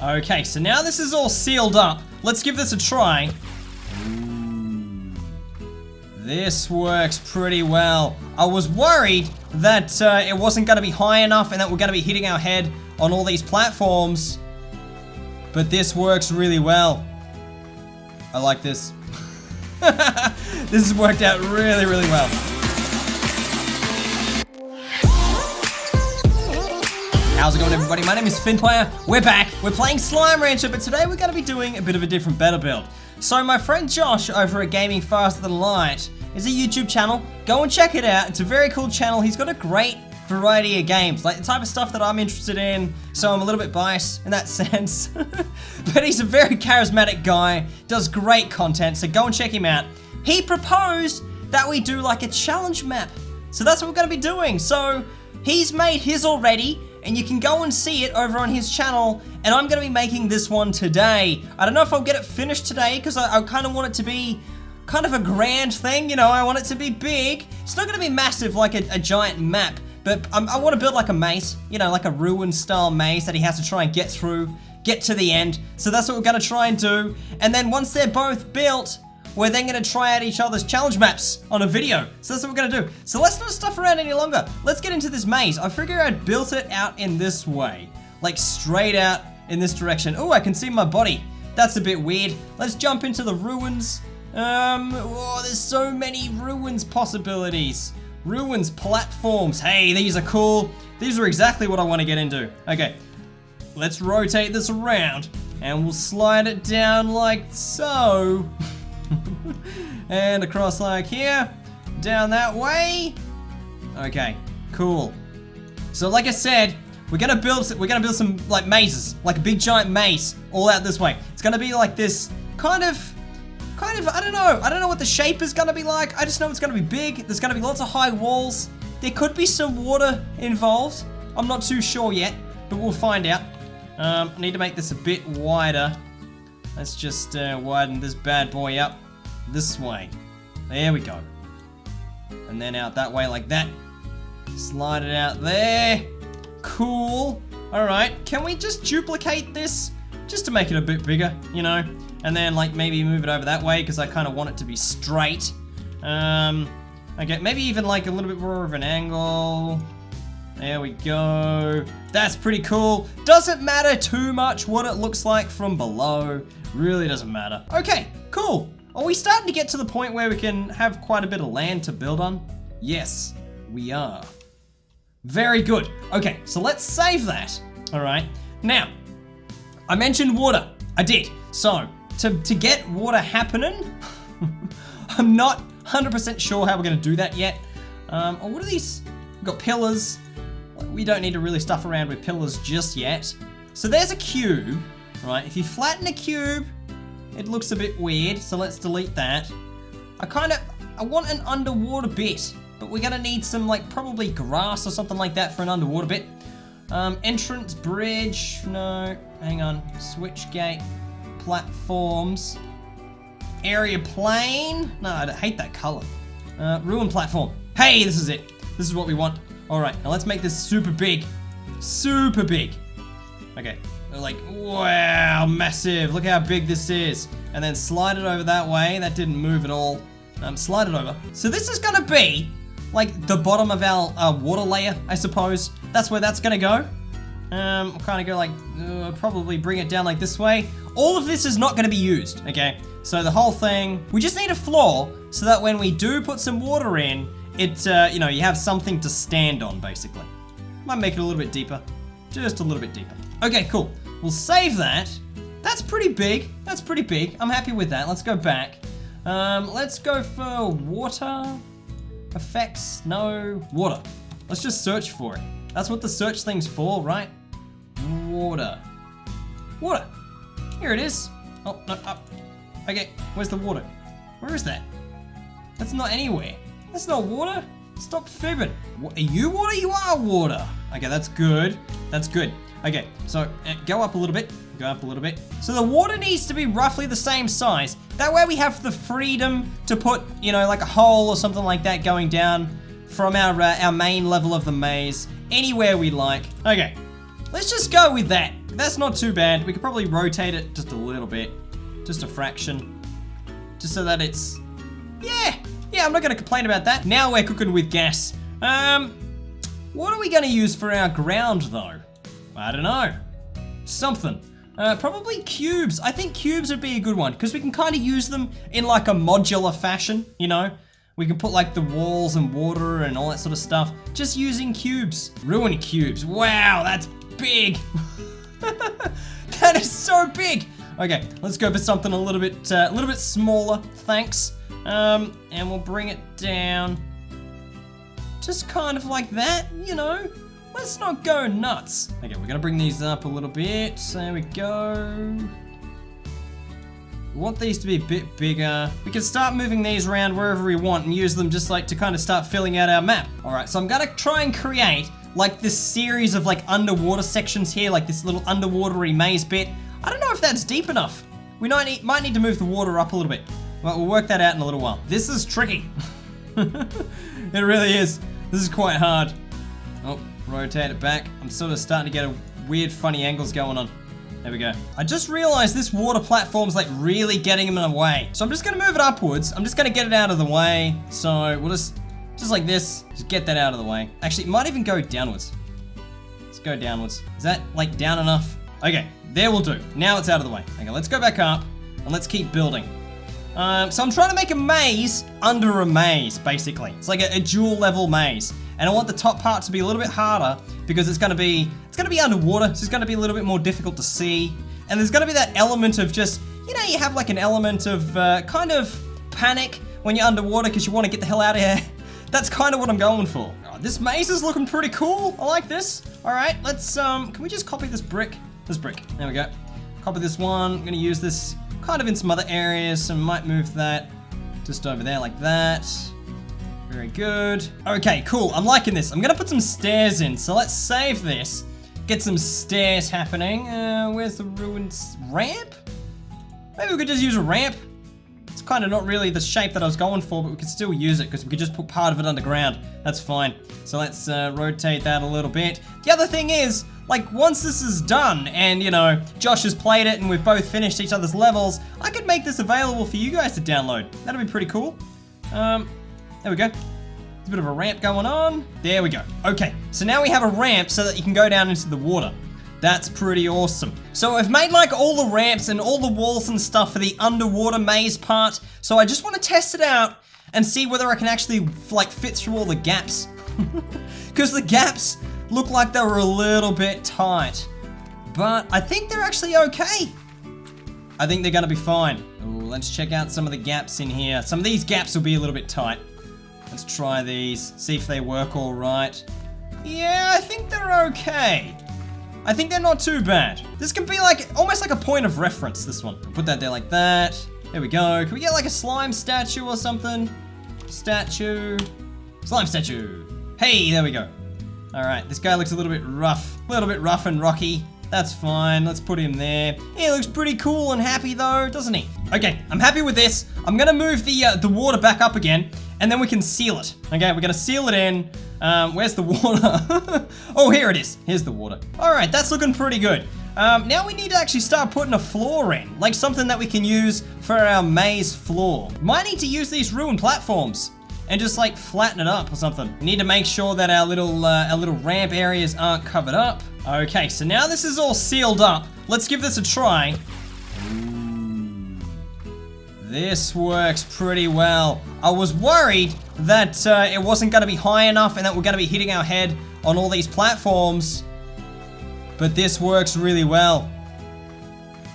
Okay, so now this is all sealed up. Let's give this a try. Ooh. This works pretty well. I was worried that it wasn't going to be high enough and that we're going to be hitting our head on all these platforms. But this works really well. I like this. This has worked out really, really well. How's it going, everybody? My name is Finpire. We're back. We're playing Slime Rancher, but today we're going to be doing a bit of a different better build. So my friend Josh over at Gaming Faster Than Light is a YouTube channel. Go and check it out. It's a very cool channel. He's got a great variety of games, like the type of stuff that I'm interested in, so I'm a little bit biased in that sense. But he's a very charismatic guy, does great content, so go and check him out. He proposed that we do like a challenge map, so that's what we're going to be doing. So he's made his already, and you can go and see it over on his channel, and I'm going to be making this one today. I don't know if I'll get it finished today, because I kind of want it to be kind of a grand thing, you know, I want it to be big. It's not going to be massive like a giant map, but I want to build like a maze, you know, like a ruin style maze that he has to try and get through, get to the end. So that's what we're going to try and do. And then once they're both built, we're then going to try out each other's challenge maps on a video. So that's what we're going to do. So let's not stuff around any longer. Let's get into this maze. I figure I'd built it out in this way, like straight out in this direction. Oh, I can see my body. That's a bit weird. Let's jump into the ruins. Oh, there's so many ruins possibilities. Ruins platforms. Hey, these are cool. These are exactly what I want to get into. Okay, let's rotate this around and we'll slide it down like so. And across like here, down that way. Okay, cool. So like I said, we're gonna build some like mazes, like a big giant maze all out this way. It's gonna be like this kind of, I don't know what the shape is gonna be like. I just know it's gonna be big. There's gonna be lots of high walls. There could be some water involved. I'm not too sure yet, but we'll find out. I need to make this a bit wider. Let's just widen this bad boy up this way. There we go. And then out that way like that. Slide it out there. Cool. All right, can we just duplicate this just to make it a bit bigger, you know? And then like maybe move it over that way because I kind of want it to be straight. Okay, maybe even like a little bit more of an angle. There we go. That's pretty cool. Doesn't matter too much what it looks like from below. Really doesn't matter. Okay, cool. Are we starting to get to the point where we can have quite a bit of land to build on? Yes, we are. Very good. Okay, so let's save that. All right. Now, I mentioned water. I did. So, to get water happening, I'm not 100% sure how we're going to do that yet. What are these? We've got pillars. We don't need to really stuff around with pillars just yet. So there's a cube, right? If you flatten a cube, it looks a bit weird, so let's delete that. I want an underwater bit, but we're gonna need some like probably grass or something like that for an underwater bit. Entrance, bridge, no, hang on. Switch gate, platforms, area plane. No, I hate that color. Ruin platform. Hey, this is it. This is what we want. All right, now let's make this super big. Super big. Okay, like, wow, massive. Look how big this is. And then slide it over that way. That didn't move at all. Slide it over. So this is gonna be like the bottom of our water layer, I suppose. That's where that's gonna go. I'll kind of go like, probably bring it down like this way. All of this is not gonna be used, okay? So the whole thing, we just need a floor so that when we do put some water in, it, you know, you have something to stand on, basically. Might make it a little bit deeper. Just a little bit deeper. Okay, cool. We'll save that. That's pretty big. That's pretty big. I'm happy with that. Let's go back. Let's go for water. Effects, no. Water. Let's just search for it. That's what the search thing's for, right? Water. Water. Here it is. Oh, no, up. Okay, where's the water? Where is that? That's not anywhere. That's not water. Stop fibbing. What, are you water? You are water. Okay, that's good. That's good. Okay, so go up a little bit. Go up a little bit. So the water needs to be roughly the same size. That way we have the freedom to put, you know, like a hole or something like that going down from our main level of the maze anywhere we like. Okay, let's just go with that. That's not too bad. We could probably rotate it just a little bit. Just a fraction. Just so that it's... Yeah, I'm not gonna complain about that. Now we're cooking with gas. What are we gonna use for our ground though? I don't know. Something. Probably cubes. I think cubes would be a good one because we can kind of use them in like a modular fashion, you know? We can put like the walls and water and all that sort of stuff. Just using cubes. Ruin cubes. Wow, that's big. That is so big. Okay, let's go for something a little bit smaller. Thanks. And we'll bring it down. Just kind of like that, you know? Let's not go nuts. Okay, we're gonna bring these up a little bit. There we go. We want these to be a bit bigger. We can start moving these around wherever we want and use them just like to kind of start filling out our map. All right, so I'm gonna try and create like this series of like underwater sections here, like this little underwatery maze bit. I don't know if that's deep enough. We might need to move the water up a little bit. Well, we'll work that out in a little while. This is tricky. It really is. This is quite hard. Oh, rotate it back. I'm sort of starting to get a weird, funny angles going on. There we go. I just realized this water platform's like really getting in the way. So I'm just gonna move it upwards. I'm just gonna get it out of the way. So we'll just like this, just get that out of the way. Actually, it might even go downwards. Let's go downwards. Is that like down enough? Okay, there will do. Now it's out of the way. Okay, let's go back up and let's keep building. So I'm trying to make a maze under a maze, basically. It's like a dual level maze. And I want the top part to be a little bit harder because it's gonna be underwater, so it's gonna be a little bit more difficult to see. And there's gonna be that element of just, you know, you have like an element of kind of panic when you're underwater because you want to get the hell out of here. That's kind of what I'm going for. Oh, this maze is looking pretty cool. I like this. All right, let's, can we just copy this brick? This brick, there we go. Copy this one. I'm gonna use this kind of in some other areas, so might move that just over there like that. Very good. Okay, cool, I'm liking this. I'm gonna put some stairs in, so let's save this. Get some stairs happening. Where's the ruined ramp? Maybe we could just use a ramp. It's kind of not really the shape that I was going for, but we could still use it because we could just put part of it underground. That's fine. So let's rotate that a little bit. The other thing is, like, once this is done and, you know, Josh has played it and we've both finished each other's levels, I could make this available for you guys to download. That'd be pretty cool. There we go. There's a bit of a ramp going on. There we go. Okay, so now we have a ramp so that you can go down into the water. That's pretty awesome. So I've made like all the ramps and all the walls and stuff for the underwater maze part. So I just want to test it out and see whether I can actually like fit through all the gaps. Because the gaps look like they were a little bit tight. But I think they're actually okay. I think they're gonna be fine. Ooh, let's check out some of the gaps in here. Some of these gaps will be a little bit tight. Let's try these, see if they work all right. Yeah, I think they're okay. I think they're not too bad. This can be like, almost like a point of reference, this one. Put that there like that. There we go. Can we get like a slime statue or something? Statue. Slime statue. Hey, there we go. All right, this guy looks a little bit rough and rocky. That's fine, let's put him there. He looks pretty cool and happy though, doesn't he? Okay, I'm happy with this. I'm gonna move the water back up again, and then we can seal it. Okay, we're gonna seal it in. Where's the water? Oh, here it is. Here's the water. All right, that's looking pretty good. Now we need to actually start putting a floor in, like something that we can use for our maze floor. Might need to use these ruined platforms and just like flatten it up or something. We need to make sure that our little ramp areas aren't covered up. Okay, so now this is all sealed up. Let's give this a try. Ooh, this works pretty well. I was worried that it wasn't gonna be high enough and that we're gonna be hitting our head on all these platforms, but this works really well.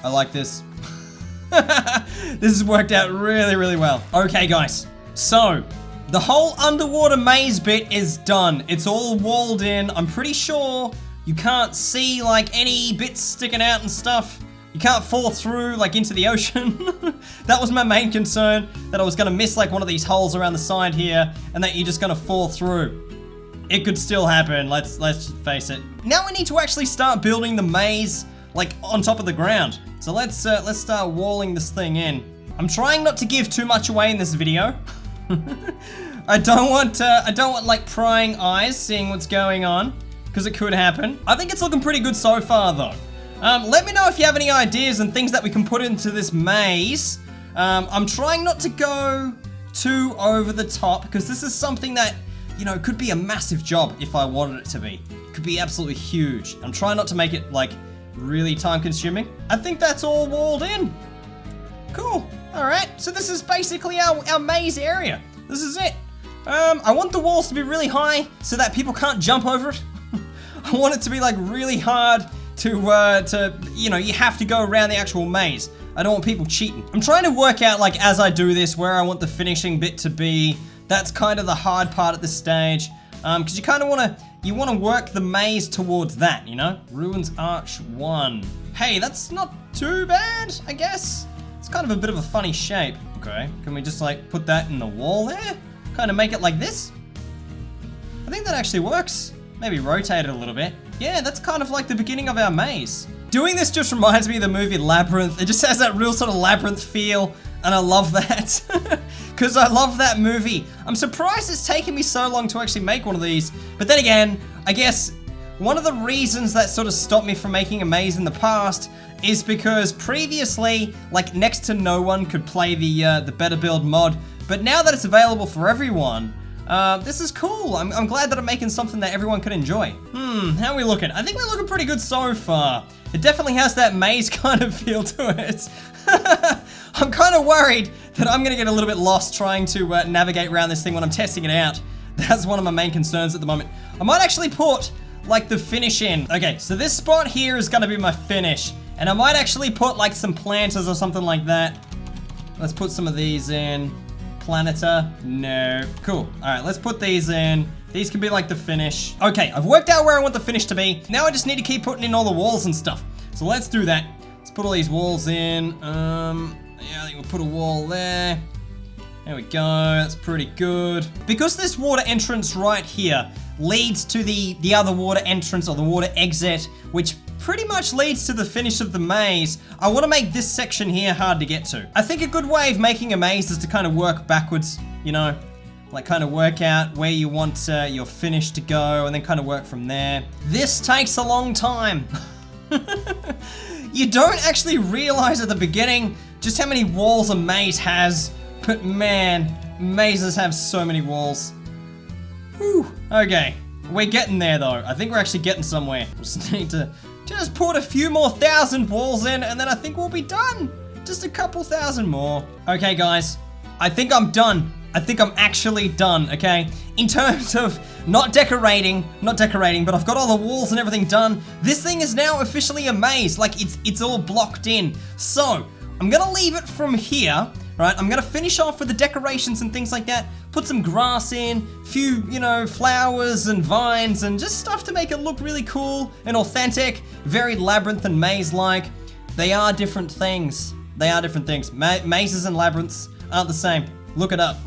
I like this. This has worked out really, really well. Okay, guys, so the whole underwater maze bit is done. It's all walled in. I'm pretty sure you can't see like any bits sticking out and stuff. You can't fall through like into the ocean. That was my main concern, that I was gonna miss like one of these holes around the side here and that you're just gonna fall through. It could still happen, let's face it. Now we need to actually start building the maze like on top of the ground. So let's start walling this thing in. I'm trying not to give too much away in this video. I don't want like prying eyes seeing what's going on, because it could happen. I think it's looking pretty good so far though. Let me know if you have any ideas and things that we can put into this maze. I'm trying not to go too over the top because this is something that, you know, could be a massive job if I wanted it to be. It could be absolutely huge. I'm trying not to make it, like, really time consuming. I think that's all walled in. Cool. All right. So this is basically our maze area. This is it. I want the walls to be really high so that people can't jump over it. I want it to be, like, really hard to, you know, you have to go around the actual maze. I don't want people cheating. I'm trying to work out, like, as I do this, where I want the finishing bit to be. That's kind of the hard part at this stage. Because you kind of want to work the maze towards that, you know? Ruins Arch 1. Hey, that's not too bad, I guess. It's kind of a bit of a funny shape. Okay, can we just, like, put that in the wall there? Kind of make it like this? I think that actually works. Maybe rotate it a little bit. Yeah, that's kind of like the beginning of our maze. Doing this just reminds me of the movie Labyrinth. It just has that real sort of labyrinth feel, and I love that. Because I love that movie. I'm surprised it's taken me so long to actually make one of these. But then again, I guess one of the reasons that sort of stopped me from making a maze in the past is because previously, like, next to no one could play the Betterbuild mod. But now that it's available for everyone, this is cool. I'm glad that I'm making something that everyone can enjoy. How are we looking? I think we're looking pretty good so far. It definitely has that maze kind of feel to it. I'm kind of worried that I'm gonna get a little bit lost trying to navigate around this thing when I'm testing it out. That's one of my main concerns at the moment. I might actually put, like, the finish in. Okay, so this spot here is gonna be my finish. And I might actually put, like, some planters or something like that. Let's put some of these in. Planeter, no. Cool. All right, let's put these in. These can be like the finish. Okay, I've worked out where I want the finish to be. Now I just need to keep putting in all the walls and stuff. So let's do that. Let's put all these walls in. Yeah, I think we'll put a wall there. There we go, that's pretty good. Because this water entrance right here leads to the other water entrance or the water exit, which pretty much leads to the finish of the maze, I want to make this section here hard to get to. I think a good way of making a maze is to kind of work backwards, you know, like kind of work out where you want your finish to go and then kind of work from there. This takes a long time. You don't actually realize at the beginning just how many walls a maze has, but man, mazes have so many walls. Whew. Okay, we're getting there though. I think we're actually getting somewhere. Just need to just put a few more 1,000 walls in and then I think we'll be done. Just a couple thousand more. Okay guys, I think I'm done. I think I'm actually done, okay? In terms of not decorating, but I've got all the walls and everything done. This thing is now officially a maze, like it's all blocked in. So, I'm gonna leave it from here, right? I'm gonna finish off with the decorations and things like that. Put some grass in, few, you know, flowers and vines and just stuff to make it look really cool and authentic. Very labyrinth and maze-like. They are different things. They are different things. Mazes and labyrinths aren't the same. Look it up.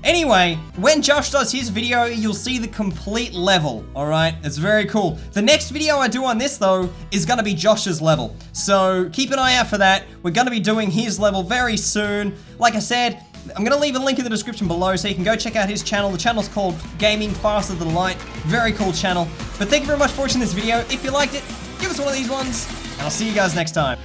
Anyway, when Josh does his video, you'll see the complete level, all right? It's very cool. The next video I do on this, though, is gonna be Josh's level. So keep an eye out for that. We're gonna be doing his level very soon. Like I said, I'm gonna leave a link in the description below so you can go check out his channel. The channel's called Gaming Faster Than Light. Very cool channel. But thank you very much for watching this video. If you liked it, give us one of these ones, and I'll see you guys next time.